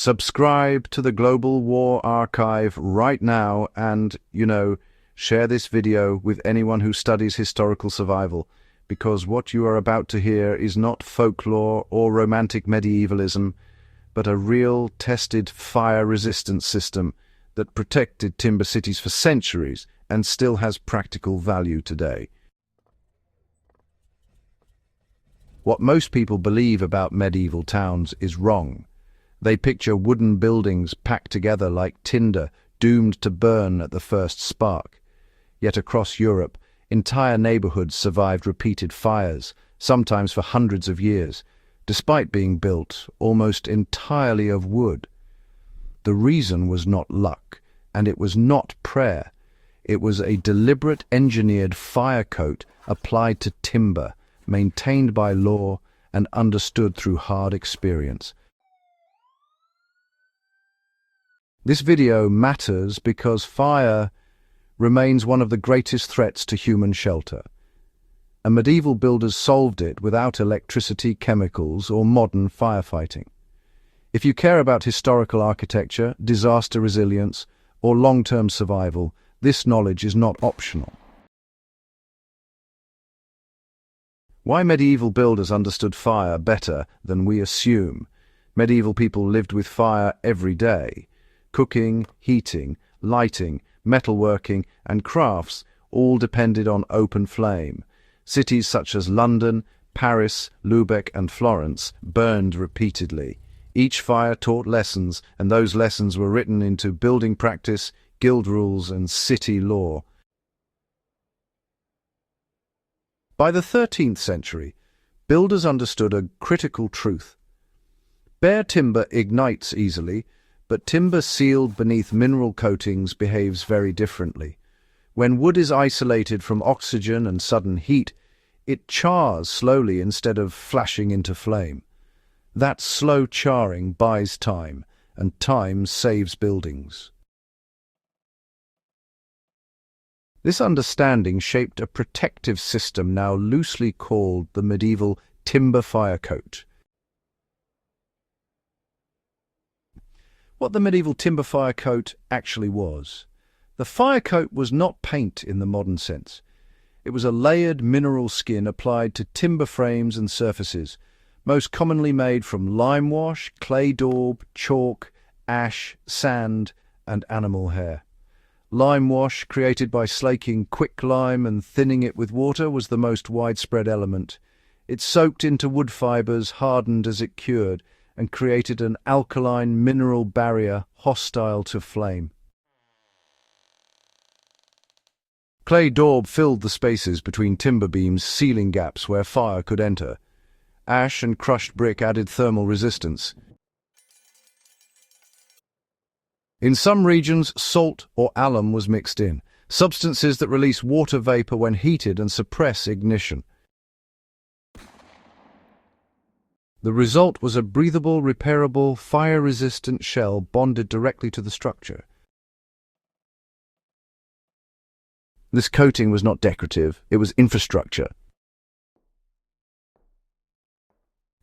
Subscribe to the Global War Archive right now and, share this video with anyone who studies historical survival, because what you are about to hear is not folklore or romantic medievalism, but a real tested fire-resistant system that protected timber cities for centuries and still has practical value today. What most people believe about medieval towns is wrong. They picture wooden buildings packed together like tinder, doomed to burn at the first spark. Yet across Europe, entire neighborhoods survived repeated fires, sometimes for hundreds of years, despite being built almost entirely of wood. The reason was not luck, and it was not prayer. It was a deliberate engineered fire coat applied to timber, maintained by law and understood through hard experience. This video matters because fire remains one of the greatest threats to human shelter, and medieval builders solved it without electricity, chemicals, or modern firefighting. If you care about historical architecture, disaster resilience, or long-term survival, this knowledge is not optional. Why medieval builders understood fire better than we assume? Medieval people lived with fire every day. Cooking, heating, lighting, metalworking, and crafts all depended on open flame. Cities such as London, Paris, Lübeck, and Florence burned repeatedly. Each fire taught lessons, and those lessons were written into building practice, guild rules, and city law. By the 13th century, builders understood a critical truth. Bare timber ignites easily, but timber sealed beneath mineral coatings behaves very differently. When wood is isolated from oxygen and sudden heat, it chars slowly instead of flashing into flame. That slow charring buys time, and time saves buildings. This understanding shaped a protective system now loosely called the medieval timber fire coat. What the medieval timber fire coat actually was. The fire coat was not paint in the modern sense. It was a layered mineral skin applied to timber frames and surfaces, most commonly made from limewash, clay daub, chalk, ash, sand, and animal hair. Limewash, created by slaking quicklime and thinning it with water, was the most widespread element. It soaked into wood fibers, hardened as it cured, and created an alkaline mineral barrier hostile to flame. Clay daub filled the spaces between timber beams, sealing gaps where fire could enter. Ash and crushed brick added thermal resistance. In some regions, salt or alum was mixed in, substances that release water vapor when heated and suppress ignition. The result was a breathable, repairable, fire-resistant shell bonded directly to the structure. This coating was not decorative, it was infrastructure.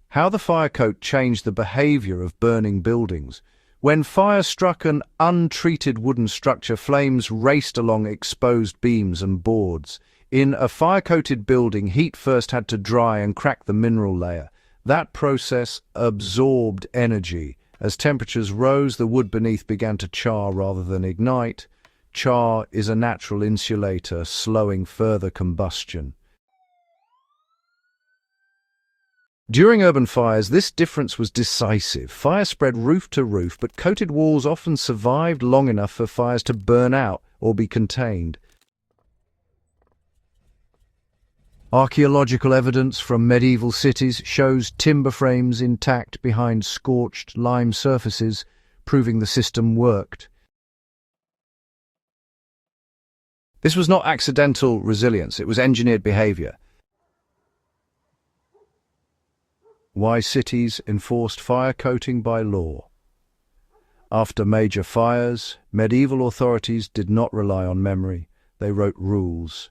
How the fire coat changed the behavior of burning buildings. When fire struck an untreated wooden structure, flames raced along exposed beams and boards. In a fire-coated building, heat first had to dry and crack the mineral layer. That process absorbed energy. As temperatures rose, the wood beneath began to char rather than ignite. Char is a natural insulator, slowing further combustion. During urban fires, this difference was decisive. Fire spread roof to roof, but coated walls often survived long enough for fires to burn out or be contained. Archaeological evidence from medieval cities shows timber frames intact behind scorched lime surfaces, proving the system worked. This was not accidental resilience, it was engineered behavior. Why cities enforced fire coating by law? After major fires, medieval authorities did not rely on memory, they wrote rules.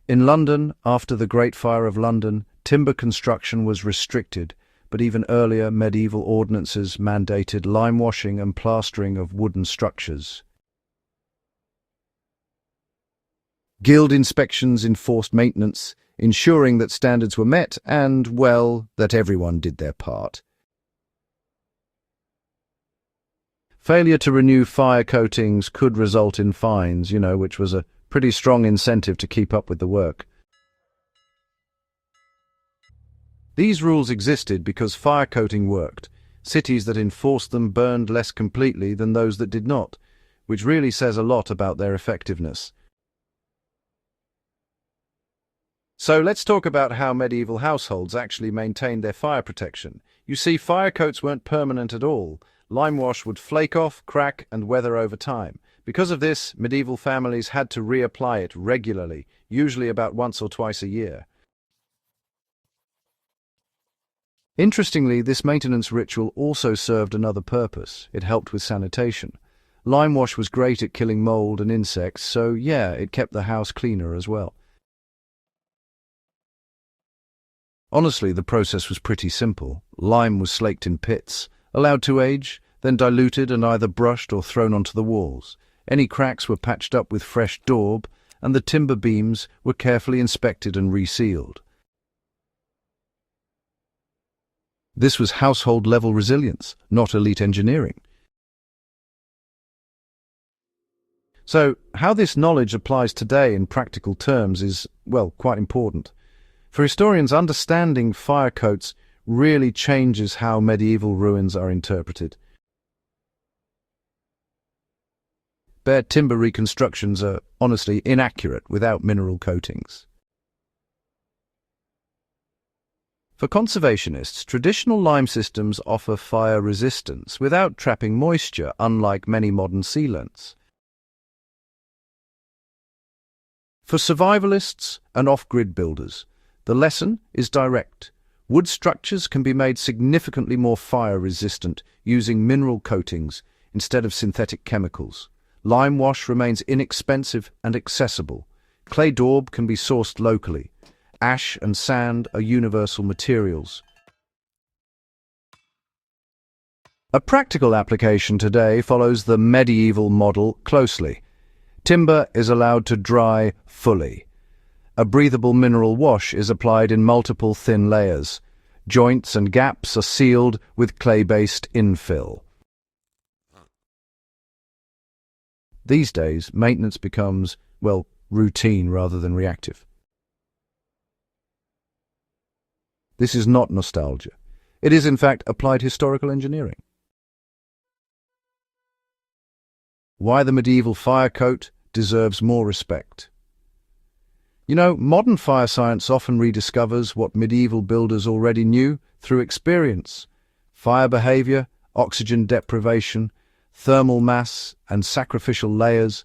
In London, after the Great Fire of London, timber construction was restricted, but even earlier medieval ordinances mandated limewashing and plastering of wooden structures. Guild inspections enforced maintenance, ensuring that standards were met and, well, that everyone did their part. Failure to renew fire coatings could result in fines, which was a pretty strong incentive to keep up with the work. These rules existed because fire coating worked. Cities that enforced them burned less completely than those that did not, which really says a lot about their effectiveness. So let's talk about how medieval households actually maintained their fire protection. You see, fire coats weren't permanent at all. Limewash would flake off, crack, and weather over time. Because of this, medieval families had to reapply it regularly, usually about once or twice a year. Interestingly, this maintenance ritual also served another purpose. It helped with sanitation. Limewash was great at killing mold and insects, so yeah, it kept the house cleaner as well. Honestly, the process was pretty simple. Lime was slaked in pits, allowed to age, then diluted and either brushed or thrown onto the walls. Any cracks were patched up with fresh daub, and the timber beams were carefully inspected and resealed. This was household-level resilience, not elite engineering. So, how this knowledge applies today in practical terms is, well, quite important. For historians, understanding fire coats really changes how medieval ruins are interpreted. Bare timber reconstructions are, honestly, inaccurate without mineral coatings. For conservationists, traditional lime systems offer fire resistance without trapping moisture, unlike many modern sealants. For survivalists and off-grid builders, the lesson is direct. Wood structures can be made significantly more fire-resistant using mineral coatings instead of synthetic chemicals. Lime wash remains inexpensive and accessible. Clay daub can be sourced locally. Ash and sand are universal materials. A practical application today follows the medieval model closely. Timber is allowed to dry fully. A breathable mineral wash is applied in multiple thin layers. Joints and gaps are sealed with clay-based infill. These days, maintenance becomes, well, routine rather than reactive. This is not nostalgia. It is, in fact, applied historical engineering. Why the medieval fire coat deserves more respect. Modern fire science often rediscovers what medieval builders already knew through experience. Fire behavior, oxygen deprivation, thermal mass, and sacrificial layers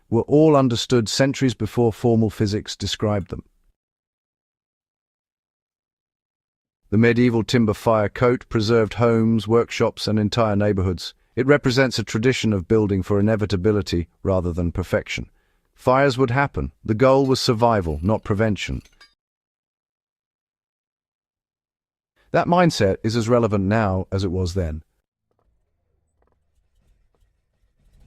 were all understood centuries before formal physics described them. The medieval timber fire coat preserved homes, workshops, and entire neighborhoods. It represents a tradition of building for inevitability rather than perfection. Fires would happen. The goal was survival, not prevention. That mindset is as relevant now as it was then.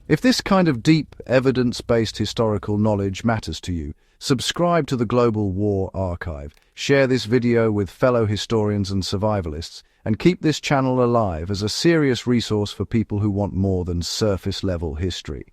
If this kind of deep, evidence-based historical knowledge matters to you, subscribe to the Global War Archive, share this video with fellow historians and survivalists, and keep this channel alive as a serious resource for people who want more than surface-level history.